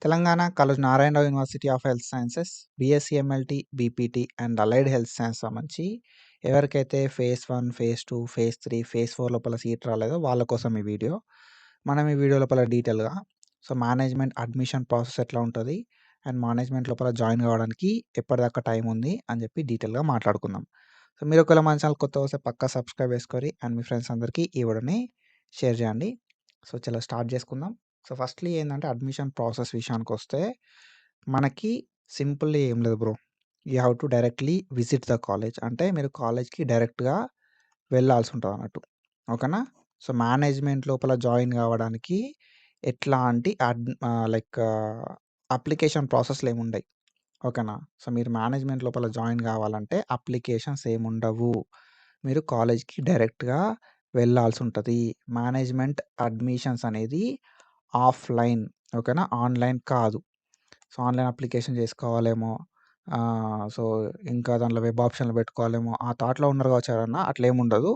Telangana college Narayana Rao university of health sciences BSc MLT, BPT and allied health science సంబంధించి ఎవరికైతే phase 1, phase 2, phase 3, phase 4 లోపల seat రాలేదో వాళ్ళ కోసం ఈ వీడియో. మనం ఈ వీడియో లోపల డీటెయిల్‌గా మేనేజ్మెంట్ అడ్మిషన్ ప్రాసెస్ ఎట్లా ఉంటది? అండ్ మేనేజ్మెంట్ లోపల జాయిన్ కావడానికి ఎప్పటిదాకా టైం ఉంది అని చెప్పి డీటెయిల్‌గా మాట్లాడుకుందాం. మీరు ఒకవేళ మన ఛానల్ కొత్తగా వస్తే పక్కా సబ్స్క్రైబ్ చేసుకోరి అండ్ మీ ఫ్రెండ్స్ అందరికీ ఈ వీడియోని షేర్ చేయండి. చలో స్టార్ట్ చేసుకుందాం. ఫస్ట్‌లీ ఏందంటే అడ్మిషన్ ప్రాసెస్ విషయానికొస్తే మనకి సింపుల్లీ ఏం లేదు bro. You have to directly visit the college. అంటే మీరు కాలేజ్‌కి డైరెక్ట్‌గా వెళ్ళాల్సుంటదన్నట్టు. ఓకేనా? మేనేజ్మెంట్ లోపల జాయిన్ కావడానికి ఎట్లాంటి లైక్ అప్లికేషన్ ప్రాసెస్‌లేముండయి. ఓకేనా? మీరు మేనేజ్మెంట్ లోపల జాయిన్ కావాలంటే అప్లికేషన్స్ ఏముండవు. మీరు కాలేజ్‌కి డైరెక్ట్‌గా వెళ్ళాల్సుంటది. మేనేజ్మెంట్ అడ్మిషన్స్ అనేది ఆఫ్‌లైన్. ఓకేనా? ఆన్‌లైన్ కాదు. ఆన్‌లైన్ అప్లికేషన్ చేసుకోవాలేమో. సో, ఇంకా దాంట్లో వెబ్ ఆప్షన్‌లు పెట్టుకోవాలేమో ఆ థాట్‌లో ఉన్నారు కావచ్చు ఎవరన్నా. అట్లేముండదు.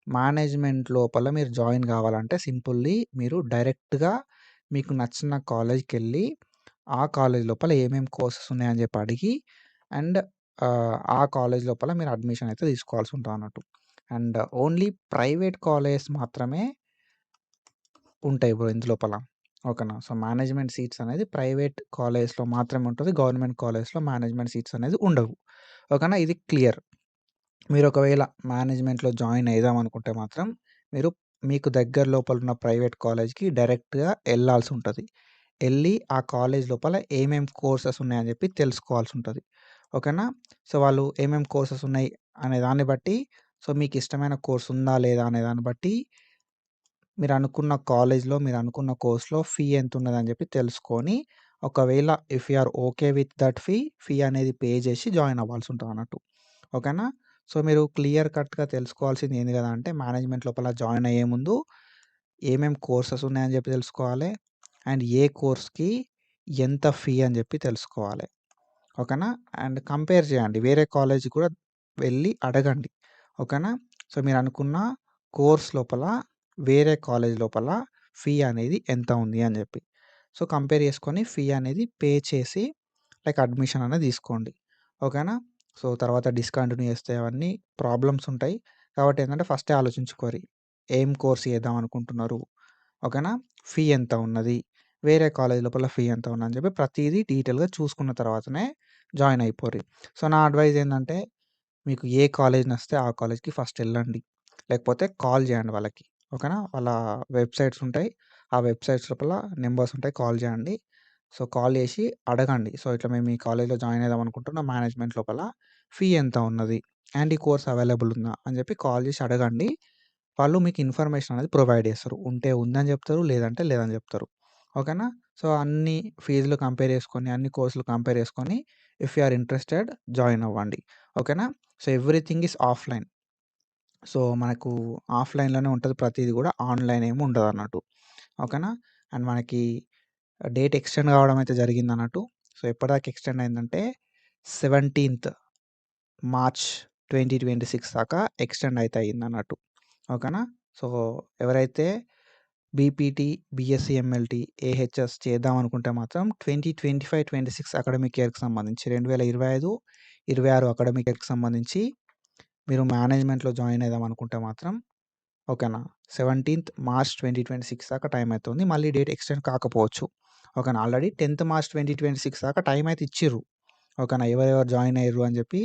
మేనేజ్మెంట్ లోపల మీరు జాయిన్ కావాలంటే సింపుల్లీ మీరు డైరెక్ట్‌గా మీకు నచ్చిన కాలేజ్‌కెళ్ళి ఆ కాలేజ్ లోపల ఏమేమి కోర్సెస్ ఉన్నాయని చెప్పి అడిగి అండ్ ఆ కాలేజ్ లోపల మీరు అడ్మిషన్ అయితే తీసుకోవాల్సి ఉంటదన్నట్టు. అండ్ ఓన్లీ ప్రైవేట్ కాలేజెస్ మాత్రమే ఉంటాయి బ్రో ఇందులోపల. ఓకేనా? మేనేజ్మెంట్ సీట్స్ అనేది ప్రైవేట్ కాలేజ్‌లో మాత్రమే ఉంటది. గవర్నమెంట్ కాలేజ్‌లో మేనేజ్మెంట్ సీట్స్ అనేది ఉండవు. ఓకేనా? ఇది క్లియర్. మీరు ఒకవేళ మేనేజ్మెంట్‌లో జాయిన్ అయిదాం అనుకుంటే మాత్రం మీరు మీకు దగ్గర లోపల ఉన్న ప్రైవేట్ కాలేజ్‌కి డైరెక్ట్‌గా ఎళ్ళాల్సుంటది. ఎళ్ళి ఆ కాలేజ్ లోపల ఏమేం కోర్సెస్ ఉన్నాయని చెప్పి తెలుసుకోవాల్సుంటది. ఓకేనా? వాళ్ళు ఏమేం కోర్సెస్ ఉన్నాయి అనే దాన్ని బట్టి మీకు ఇష్టమైన కోర్స్ ఉందా లేదా అనే దాన్ని బట్టి మీరనుకున్న కాలేజ్‌లో, మీరనుకున్న కోర్స్‌లో ఫీ ఎంతున్నదని జెప్పి తెలుసుకొని, ఒకవేళ if you are okay with that fee అనేది పే జేసి జాయిన్ అవ్వాల్సుంటదన్నట్టు. ఓకేనా? మీరు క్లియర్ కట్‌గా తెలుసుకోవాల్సింది ఏంది గదా అంటే, మేనేజ్మెంట్ లోపల జాయిన్ అయ్యే ముందు ఏమేం కోర్సెస్ ఉన్నాయని జెప్పి తెలుసుకోవాలె. అండ్ ఏ కోర్స్‌కి ఎంత ఫీ అని జెప్పి తెలుసుకోవాలె. ఓకేనా? అండ్ కంపేర్ జేయండి. వేరే కాలేజ్ కూడా వెళ్ళి అడగండి. ఓకేనా? మీరనుకున్న కోర్స్ లోపల వేరే కాలేజ్ లోపల ఫీ అనేది ఎంత ఉంది అని జెప్పి. కంపేర్ చేసుకొని ఫీ అనేది పే చేసి లైక్ అడ్మిషన్ అనేది తీసుకోండి. ఓకేనా? తర్వాత డిస్కంటిన్యూ చేస్తే అవన్నీ ప్రాబ్లమ్స్ ఉంటాయి. కాబట్టి ఏంటంటే ఫస్టే ఆలోచించుకోరి. ఏం కోర్స్ చేద్దాం అనుకుంటున్నారు? ఓకేనా? ఫీ ఎంత ఉన్నది? వేరే కాలేజ్ లోపల ఫీ ఎంత ఉన్నదని చెప్పి ప్రతీదీ డీటెయిల్‌గా చూసుకున్న తర్వాతనే జాయిన్ అయిపోర్రి. నా అడ్వైస్ ఏందంటే మీకు ఏ కాలేజ్ నచ్చితే ఆ కాలేజ్‌కి ఫస్ట్ ఎళ్ళండి. లేకపోతే కాల్ చేయండి వాళ్ళకి. ఓకేనా? వాళ్ళ వెబ్‌సైట్స్ ఉంటాయి. ఆ వెబ్‌సైట్స్ లోపల నంబర్స్ ఉంటాయి. కాల్ చేయండి. కాల్ చేసి అడగండి. ఇట్లా మేము ఈ కాలేజ్‌లో జాయిన్ అయిదాం అనుకుంటున్నాం. మేనేజ్మెంట్ లోపల ఫీ ఎంత ఉన్నది? అండ్ ఈ కోర్స్ అవైలబుల్ ఉందా? అని చెప్పి కాల్ చేసి అడగండి. వాళ్ళు మీకు ఇన్ఫర్మేషన్ అనేది ప్రొవైడ్ చేస్తారు. ఉంటే ఉందని చెప్తారు. లేదంటే లేదని చెప్తారు. ఓకేనా? అన్ని ఫీజులు కంపేర్ చేసుకొని, అన్ని కోర్సులు కంపేర్ చేసుకొని if you are interested join అవ్వండి. ఓకేనా? Everything is offline. మనకు ఆఫ్‌లైన్‌లోనే ఉంటది ప్రతీది గూడా. ఆన్‌లైన్ ఏమి ఉండదన్నట్టు. ఓకేనా? అండ్ మనకి డేట్ ఎక్స్‌టెండ్ కావడం అయితే జరిగిందన్నట్టు. ఎప్పటిదాకా ఎక్స్‌టెండ్ అయిందంటే 17థ్ మార్చ్ 2026 దాకా ఎక్స్‌టెండ్ అయితే అయిందన్నట్టు. ఓకేనా? సో, ఎవరైతే బీపీటీ, బీఎస్సీ ఎంఎల్టీ, ఏహెచ్ఎస్ చేద్దాం అనుకుంటే మాత్రం 2025, 26 అకాడమిక్ ఇయర్‌కి సంబంధించి 2025, 26 అకాడమిక్ ఇయర్‌కి సంబంధించి మీరు మేనేజ్మెంట్‌లో జాయిన్ అయిదాం అనుకుంటే మాత్రం ఓకేనా? 17థ్ మార్చ్ 2026 దాకా టైం అయితే ఉంది. మళ్ళీ డేట్ ఎక్స్‌టెండ్ కాకపోవచ్చు. ఓకేనా? ఆల్రెడీ 10థ్ మార్చ్ 2026 దాకా టైం అయితే ఇచ్చిర్రు. ఓకేనా? ఎవరెవరు జాయిన్ అయ్యిర్రు అని చెప్పి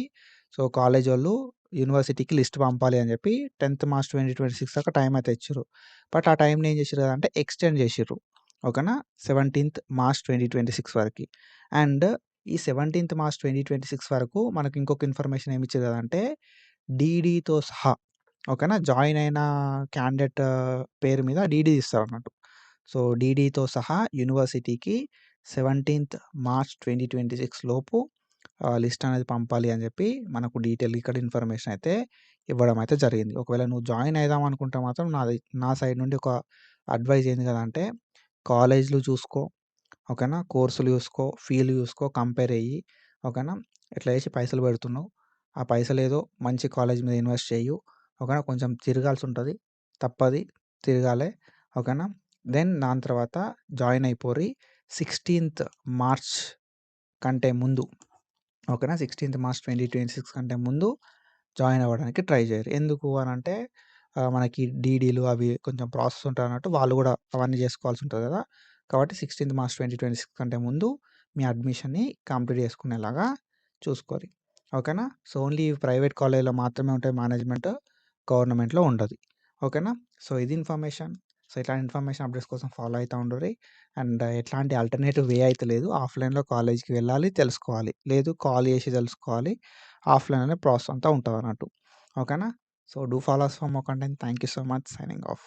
కాలేజోళ్ళు యూనివర్సిటీకి లిస్ట్ పంపాలి అని చెప్పి 10థ్ మార్చ్ 2026 దాకా టైం అయితే ఇచ్చిర్రు. బట్ ఆ టైంని ఏం చేసిర్రు అంటే ఎక్స్‌టెండ్ చేసిర్రు. ఓకేనా? 17థ్ మార్చ్ 2026 వరకి. అండ్ ఈ 17థ్ మార్చ్ 2026 వరకు మనకు ఇంకొక ఇన్ఫర్మేషన్ ఏమి ఇచ్చిర్రు కదంటే డీడీతో సహా ఓకేనా? జాయిన్ అయిన క్యాండిడేట్ పేరు మీద డీడీ ఇస్తారన్నట్టు. డీడీతో సహా యూనివర్సిటీకి 17థ్ మార్చ్ 2026 లోపు లిస్ట్ అనేది పంపాలి అని చెప్పి మనకు డీటెయిల్ ఇక్కడ ఇన్ఫర్మేషన్ అయితే ఇవ్వడం అయితే జరిగింది. ఒకవేళ నువ్వు జాయిన్ అయిదాం అనుకుంటే మాత్రం నా సైడ్ నుండి ఒక అడ్వైజ్ ఏంది కదా అంటే కాలేజ్‌లు చూసుకో. ఓకేనా? కోర్సులు చూసుకో, ఫీలు చూసుకో, కంపేర్ అయ్యి ఓకేనా? ఇట్లా చేసి పైసలు పెడుతున్నావు. ఆ పైసలేదో మంచి కాలేజ్ మీద ఇన్వెస్ట్ చెయ్యు. ఓకేనా? కొంచెం తిరగాల్సుంటది. తప్పది. తిరగాలే. ఓకేనా? దెన్ దాని తర్వాత జాయిన్ అయిపోర్రి. 16థ్ మార్చ్ కంటే ముందు ఓకేనా. 16థ్ మార్చ్ 2026 కంటే ముందు జాయిన్ అవ్వడానికి ట్రై చేయరు. ఎందుకు అనంటే మనకి డీడీలు అవి కొంచెం ప్రాసెస్ ఉంటాయన్నట్టు వాళ్ళు కూడా అవన్నీ చేసుకోవాల్సి ఉంటుంది కదా. కాబట్టి 16థ్ మార్చ్ 2026 కంటే ముందు మీ అడ్మిషన్ని కంప్లీట్ చేసుకునేలాగా చూసుకోరి. ఓకేనా. సో ఓన్లీ ప్రైవేట్ కాలేజ్లో మాత్రమే ఉంటాయి మేనేజ్మెంట్, గవర్నమెంట్లో ఉండదు. ఓకేనా. సో ఇది ఇన్ఫర్మేషన్. సో ఇట్లాంటి ఇన్ఫర్మేషన్ అప్డేట్స్ కోసం ఫాలో అవుతూ ఉండుర్రి. అండ్ ఎట్లాంటి ఆల్టర్నేటివ్ వే అయితే లేదు. ఆఫ్లైన్లో కాలేజ్కి వెళ్ళాలి, తెలుసుకోవాలి. లేదు కాల్ చేసి తెలుసుకోవాలి. ఆఫ్లైన్ అనే ప్రాసెస్ అంతా ఉంటుంది అన్నట్టు. ఓకేనా. So do follow us for more content. Thank you so much. Signing of.